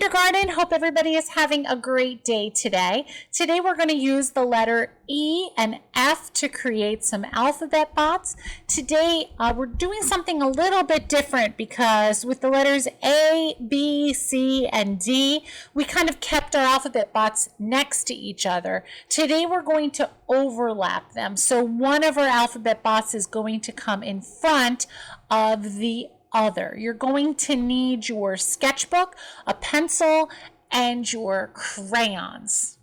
kindergarten. Hope everybody is having a great day today. Today we're going to use the letter E and F to create some alphabet bots. Today we're doing something a little bit different because with the letters A, B, C, and D, we kind of kept our alphabet bots next to each other. Today we're going to overlap them. So one of our alphabet bots is going to come in front of the other. You're going to need your sketchbook, a pencil, and your crayons.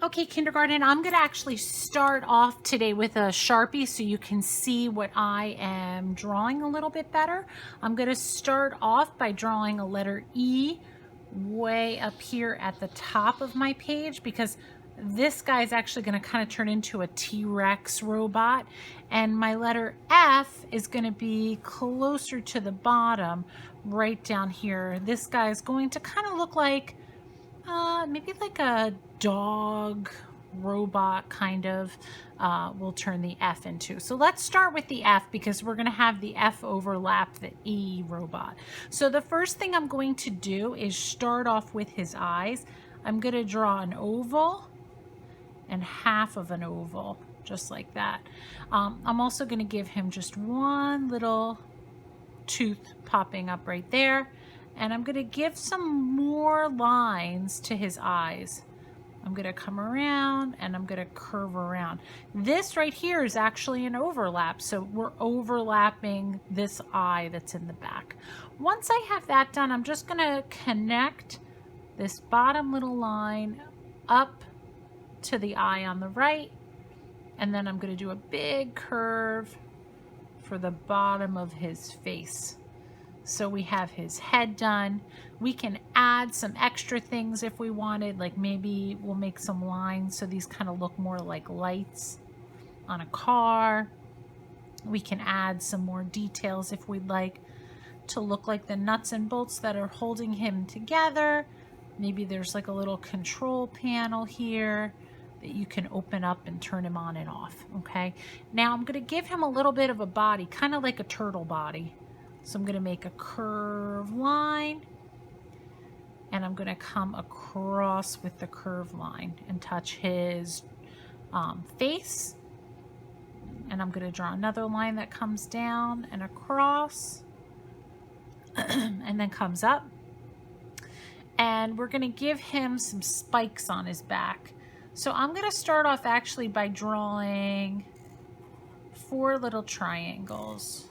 Okay, kindergarten, I'm going to actually start off today with a Sharpie so you can see what I am drawing a little bit better. I'm going to start off by drawing a letter E way up here at the top of my page because this guy is actually going to kind of turn into a T-Rex robot, and my letter F is going to be closer to the bottom right down here. This guy is going to kind of look like maybe like a dog robot kind of we'll turn the F into. So let's start with the F because we're going to have the F overlap the E robot. So the first thing I'm going to do is start off with his eyes. I'm going to draw an oval and half of an oval, just like that. I'm also going to give him just one little tooth popping up right there, and I'm going to give some more lines to his eyes. I'm going to come around and I'm going to curve around. This right here is actually an overlap, so we're overlapping this eye that's in the back. Once I have that done, I'm just going to connect this bottom little line up to the eye on the right, and then I'm going to do a big curve for the bottom of his face. So we have his head done. We can add some extra things if we wanted, like maybe we'll make some lines so these kind of look more like lights on a car. We can add some more details if we'd like to look like the nuts and bolts that are holding him together. Maybe there's like a little control panel here that you can open up and turn him on and off, okay? Now I'm gonna give him a little bit of a body, kind of like a turtle body. So I'm gonna make a curved line, and I'm gonna come across with the curved line and touch his face. And I'm gonna draw another line that comes down and across, and then comes up. And we're gonna give him some spikes on his back. So I'm going to start off actually by drawing 4 little triangles.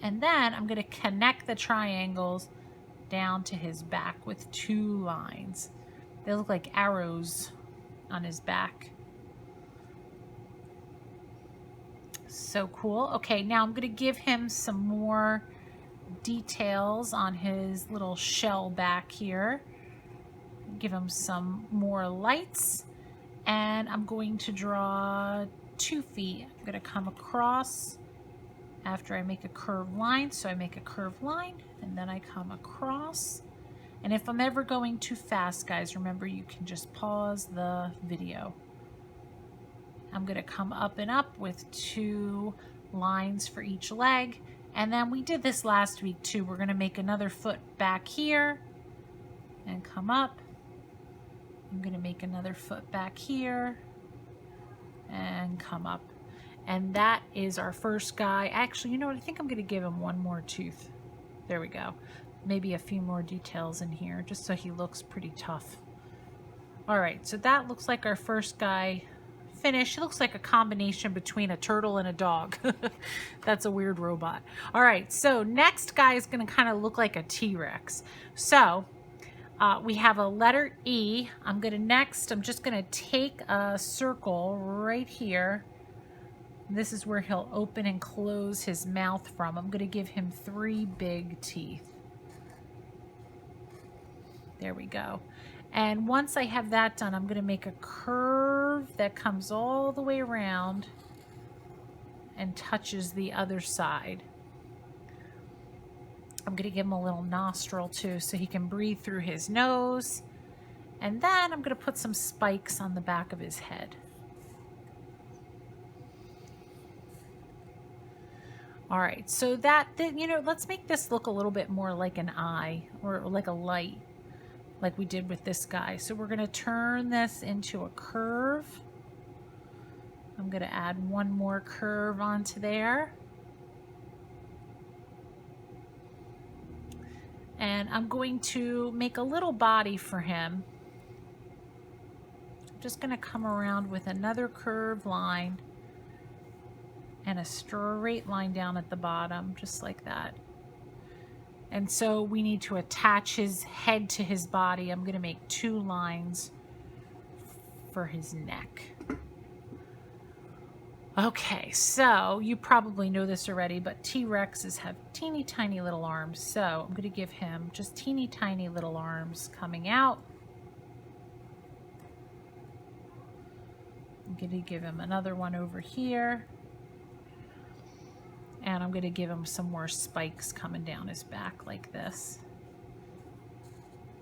And then I'm going to connect the triangles down to his back with 2 lines. They look like arrows on his back. So cool. Okay, now I'm going to give him some more details on his little shell back here. Give him some more lights, and I'm going to draw 2 feet. I'm going to come across after I make a curved line. So I make a curved line and then I come across. And if I'm ever going too fast, guys, remember you can just pause the video. I'm going to come up and up with 2 lines for each leg. And then we did this last week too. We're going to make another foot back here and come up. I'm going to make another foot back here and come up. And that is our first guy. Actually, you know what? I think I'm going to give him one more tooth. There we go. Maybe a few more details in here just so he looks pretty tough. All right, so that looks like our first guy finished. It looks like a combination between a turtle and a dog. That's a weird robot. All right, so next guy is going to kind of look like a T-Rex. So we have a letter E. I'm just going to take a circle right here. This is where he'll open and close his mouth from. I'm going to give him 3 big teeth. There we go. And once I have that done, I'm going to make a curve that comes all the way around and touches the other side. I'm going to give him a little nostril too so he can breathe through his nose. And then I'm going to put some spikes on the back of his head. All right, so you know, let's make this look a little bit more like an eye or like a light, like we did with this guy. So we're going to turn this into a curve. I'm going to add one more curve onto there. And I'm going to make a little body for him. I'm just going to come around with another curved line and a straight line down at the bottom, just like that. And so we need to attach his head to his body. I'm going to make 2 lines for his neck. Okay, so you probably know this already, but T-Rexes have teeny tiny little arms. So I'm going to give him just teeny tiny little arms coming out. I'm going to give him another one over here. And I'm going to give him some more spikes coming down his back like this.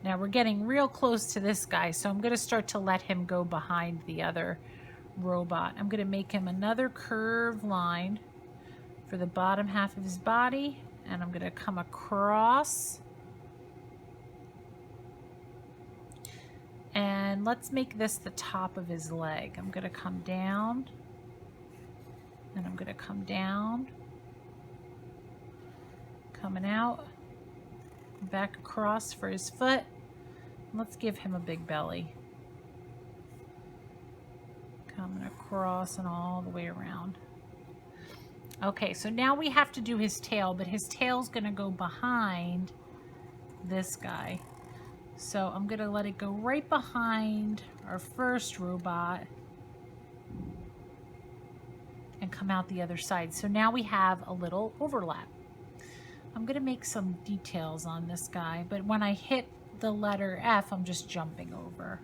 Now we're getting real close to this guy, so I'm going to start to let him go behind the other robot. I'm going to make him another curved line for the bottom half of his body, and I'm going to come across. And let's make this the top of his leg. I'm going to come down, and I'm going to come down, coming out, back across for his foot. Let's give him a big belly. Coming across and all the way around. Okay, so now we have to do his tail, but his tail's going to go behind this guy. So I'm going to let it go right behind our first robot and come out the other side. So now we have a little overlap. I'm going to make some details on this guy, but when I hit the letter F, I'm just jumping over.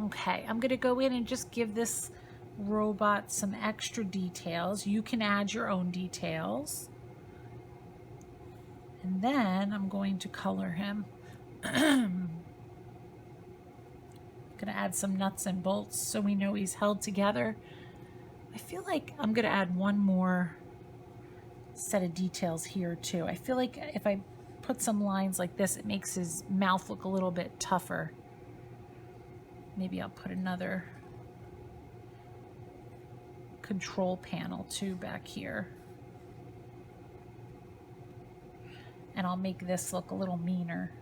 Okay, I'm going to go in and just give this robot some extra details. You can add your own details. And then I'm going to color him. I'm going to add some nuts and bolts so we know he's held together. I feel like I'm going to add one more set of details here too. I feel like if I put some lines like this, it makes his mouth look a little bit tougher. Maybe I'll put another control panel too back here. And I'll make this look a little meaner.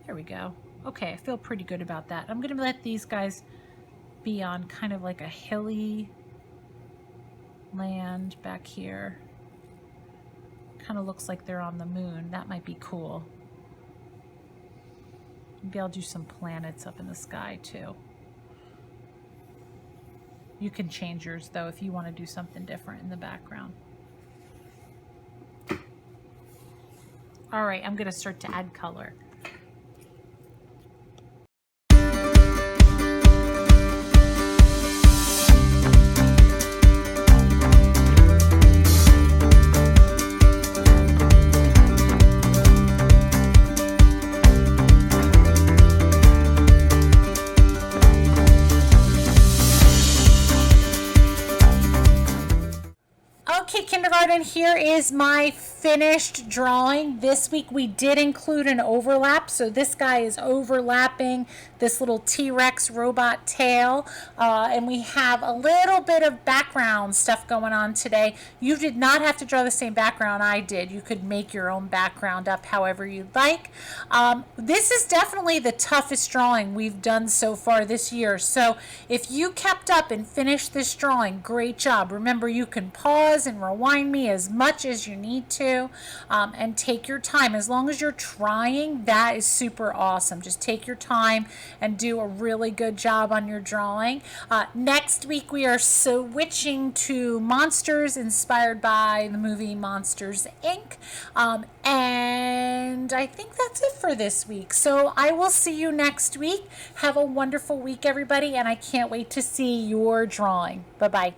There we go. Okay, I feel pretty good about that. I'm going to let these guys be on kind of like a hilly land back here. Kind of looks like they're on the moon. That might be cool. Maybe I'll do some planets up in the sky too. You can change yours though if you want to do something different in the background. All right, I'm going to start to add color. Okay, kindergarten, here is my finished drawing. This week we did include an overlap, so this guy is overlapping this little T-Rex robot tail, and we have a little bit of background stuff going on today. You did not have to draw the same background I did. You could make your own background up however you'd like. This is definitely the toughest drawing we've done so far this year, so if you kept up and finished this drawing, great job. Remember, you can pause and rewind me as much as you need to, and take your time. As long as you're trying, that is super awesome. Just take your time and do a really good job on your drawing. Next week we are switching to monsters inspired by the movie Monsters, Inc. And I think that's it for this week. So I will see you next week. Have a wonderful week, everybody, and I can't wait to see your drawing. Bye-bye.